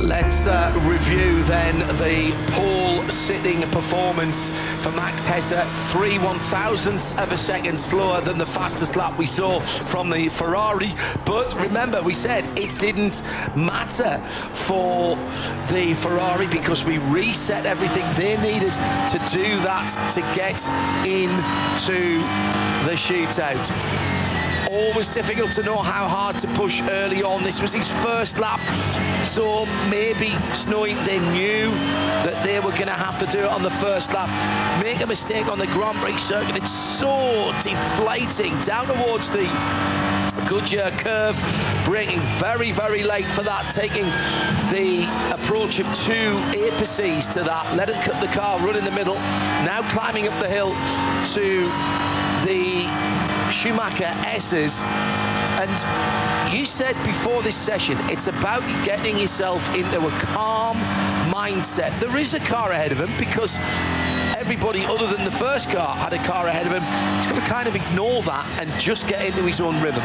Let's review then the pole sitting performance for Max Hesse. 3/1000ths of a second slower than the fastest lap we saw from the Ferrari. But remember, we said it didn't matter for the Ferrari because we reset everything they needed to do that to get into the shootout. Always difficult to know how hard to push early on. This was his first lap, so maybe Snowy, they knew that they were going to have to do it on the first lap. Make a mistake on the Grand Prix circuit, it's so deflating down towards the Goodyear curve, braking very, very late for that, taking the approach of 2 apices to that, let it cut the car, run in the middle, now climbing up the hill to the Schumacher S's. And you said before this session, it's about getting yourself into a calm mindset. There is a car ahead of him because everybody other than the first car had a car ahead of him. He's got to kind of ignore that and just get into his own rhythm.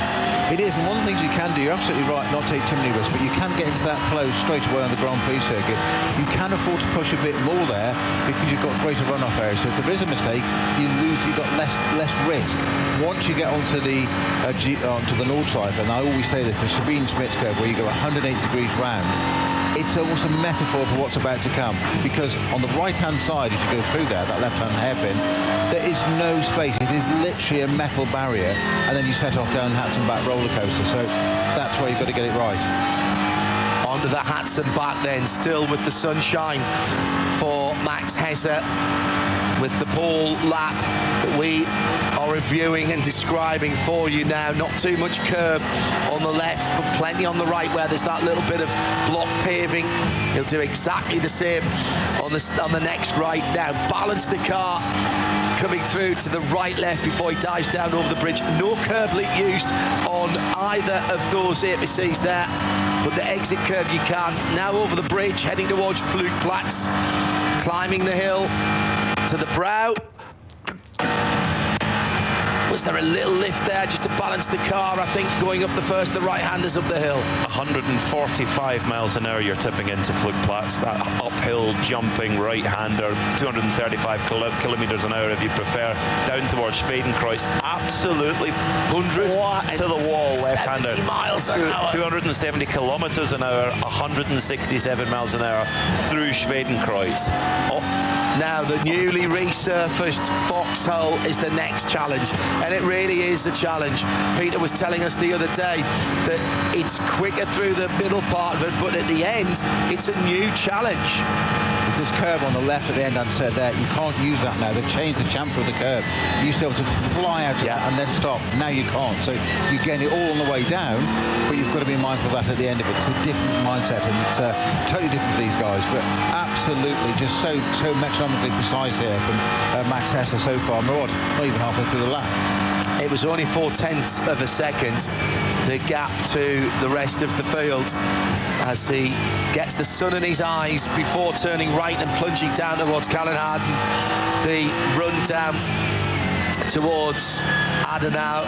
It is, and one of the things you can do, you're absolutely right, not take too many risks, but you can get into that flow straight away on the Grand Prix circuit. You can afford to push a bit more there because you've got greater runoff areas. So if there is a mistake, you've got less risk. Once you get onto the Nord side, and I always say this, the Sabine Schmitz curve, where you go 180 degrees round, it's almost a metaphor for what's about to come, because on the right-hand side, as you go through there, that left-hand hairpin, there is no space. It is literally a metal barrier, and then you set off down Hudson Back roller coaster. So that's where you've got to get it right. Onto the Hudson Back then, still with the sunshine for Max Hesse, with the pole lap that we are reviewing and describing for you now. Not too much curb on the left, but plenty on the right where there's that little bit of block paving. He'll do exactly the same on the next right. Now balance the car coming through to the right left before he dives down over the bridge. No curb lip used on either of those apices there, but the exit curb you can. Now over the bridge, heading towards Flugplatz, climbing the hill to the brow. Was there a little lift there just to balance the car? I think going up the right-handers up the hill. 145 miles an hour you're tipping into Flugplatz. That uphill jumping right-hander, 235 kilometers an hour if you prefer, down towards Schwedenkreuz. Absolutely 100 to the wall left-hander. 70 miles an hour. 270 kilometers an hour, 167 miles an hour through Schwedenkreuz. Now the newly resurfaced Foxhole is the next challenge, and it really is a challenge. Peter was telling us the other day that it's quicker through the middle part of it, but at the end it's a new challenge. There's this curve on the left at the end, I said there, you can't use that now. They've changed the chamfer of the curve. You used to be able to fly out of that and then stop. Now you can't. So you gain it all on the way down, but you've got to be mindful of that at the end of it. It's a different mindset, and it's totally different for these guys, but absolutely just so metronomically precise here from Max Hesse so far. Not even halfway through the lap. It was only 0.4 of a second, the gap to the rest of the field, as he gets the sun in his eyes before turning right and plunging down towards Callenharden. The run down towards Adenau.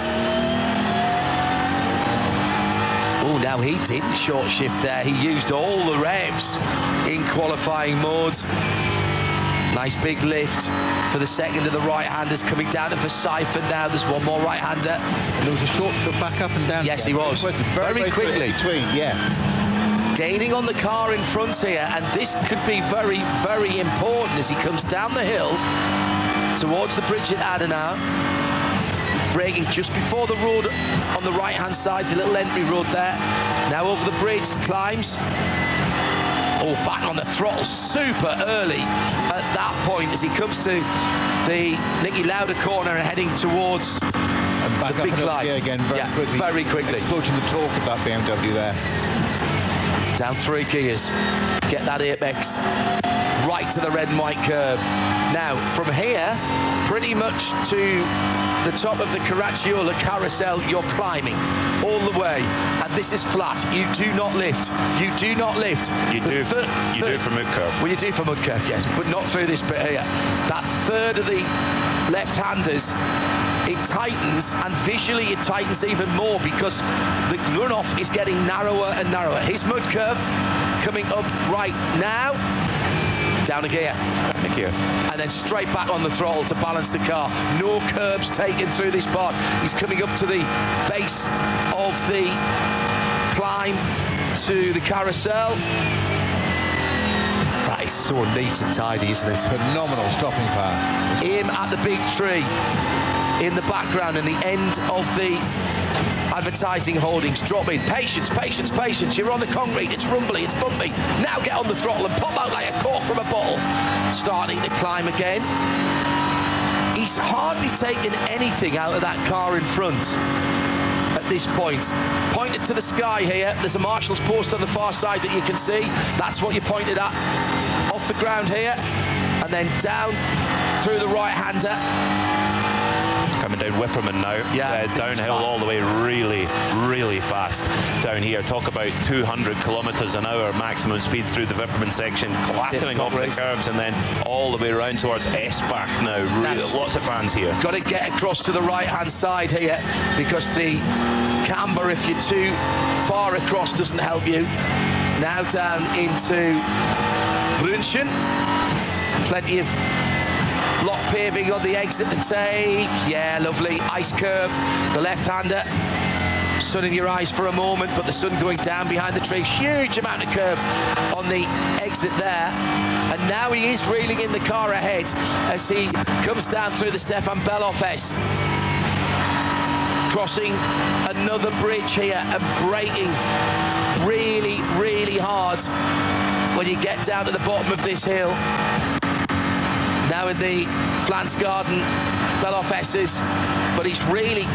Oh, now he didn't short shift there. He used all the revs in qualifying mode. Nice big lift for the second of the right-handers coming down to Verstappen now. There's one more right-hander. And there was a short back up and down. Yes, he was. Very quickly. Gaining on the car in front here, and this could be very, very important as he comes down the hill towards the bridge at Adenau. Braking just before the road on the right-hand side, the little entry road there. Now over the bridge, climbs. Oh, back on the throttle super early at that point as he comes to the Niki Lauda corner and heading towards and back the up big climb. Again very quickly. Exploiting the torque of that BMW there. Down 3 gears. Get that apex right to the red and white curb. Now, from here, pretty much to the top of the Caracciola carousel, you're climbing all the way, and this is flat. You do not lift. You do not lift. You do for mud curve. Well, you do for mud curve, yes, but not through this bit here. That third of the left-handers, it tightens, and visually it tightens even more because the runoff is getting narrower and narrower. His mud curve coming up right now. Down a gear. Down a gear. And then straight back on the throttle to balance the car. No curbs taken through this part. He's coming up to the base of the climb to the carousel. That is so neat and tidy, isn't it? Phenomenal stopping power. Aim at the big tree in the background and the end of the advertising holdings. Drop in. Patience, patience, patience. You're on the concrete. It's rumbly. It's bumpy. Now get on the throttle and pop out like a cork from a bottle. Starting to climb again. He's hardly taken anything out of that car in front at this point. Pointed to the sky here. There's a marshal's post on the far side that you can see. That's what you pointed at. Off the ground here. And then down through the right-hander. Coming down Whipperman now. Yeah, downhill all the way, really, really fast down here. Talk about 200 kilometres an hour maximum speed through the Whipperman section, clattering off the curves and then all the way around towards Esbach now. Really, lots of fans here. Got to get across to the right-hand side here because the camber, if you're too far across, doesn't help you. Now down into Brünchen. Plenty of block paving on the exit to take. Yeah, lovely. Ice curve. The left-hander. Sun in your eyes for a moment, but the sun going down behind the tree. Huge amount of curve on the exit there. And now he is reeling in the car ahead as he comes down through the Stefan Beloff S. Crossing another bridge here and braking really, really hard when you get down to the bottom of this hill. Now in the Flansgarden Beloff S's, but he's reeling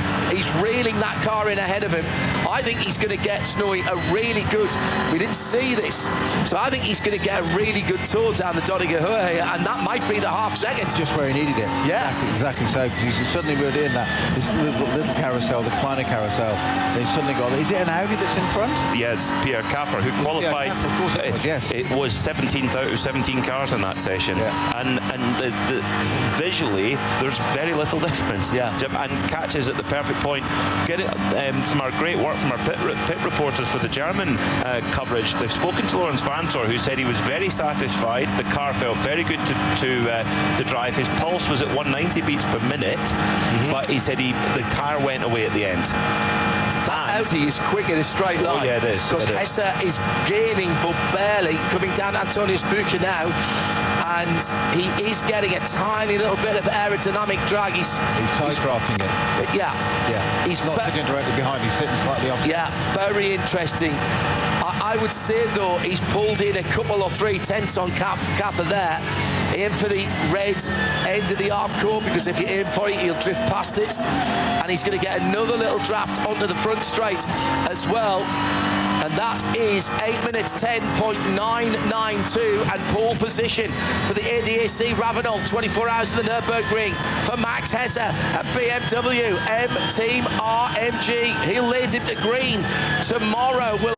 that car in ahead of him. I think he's going to get Snowy a really good, we didn't see this, so I think he's going to get a really good tour down the Dodiger Höhe here, and that might be the half second. Just where he needed it. Yeah. Exactly so, because he's suddenly wheeled in that this little carousel, the Kleiner carousel. They suddenly got, is it an Audi that's in front? Yeah, it's Pierre Caffer who qualified. Of course it was, yes. It was 17th out of 17 cars in that session. Yeah. And the visually, there's very little difference. Yeah. And catches at the perfect point. Get it from our great work from our pit reporters for the German coverage. They've spoken to Lorenz Vantor, who said he was very satisfied. The car felt very good to drive. His pulse was at 190 beats per minute, but he said the tyre went away at the end. That Audi is quick in a straight line. Oh, yeah, it is. Because Hesse is gaining, but barely, coming down Antonius Bucher now. And he is getting a tiny little bit of aerodynamic drag. He's tight-crafting it. Yeah. He's not sitting directly behind, he's sitting slightly off. Yeah, very interesting. I would say, though, he's pulled in a couple or 3/10 on Cather there. Aim for the red end of the arm core, because if you aim for it, he'll drift past it. And he's going to get another little draft onto the front straight as well. And that is 8 minutes 10.992 and pole position for the ADAC Ravenel 24 hours of the Nürburgring for Max Hesse at BMW M Team RMG. He'll lead him to green. Tomorrow we'll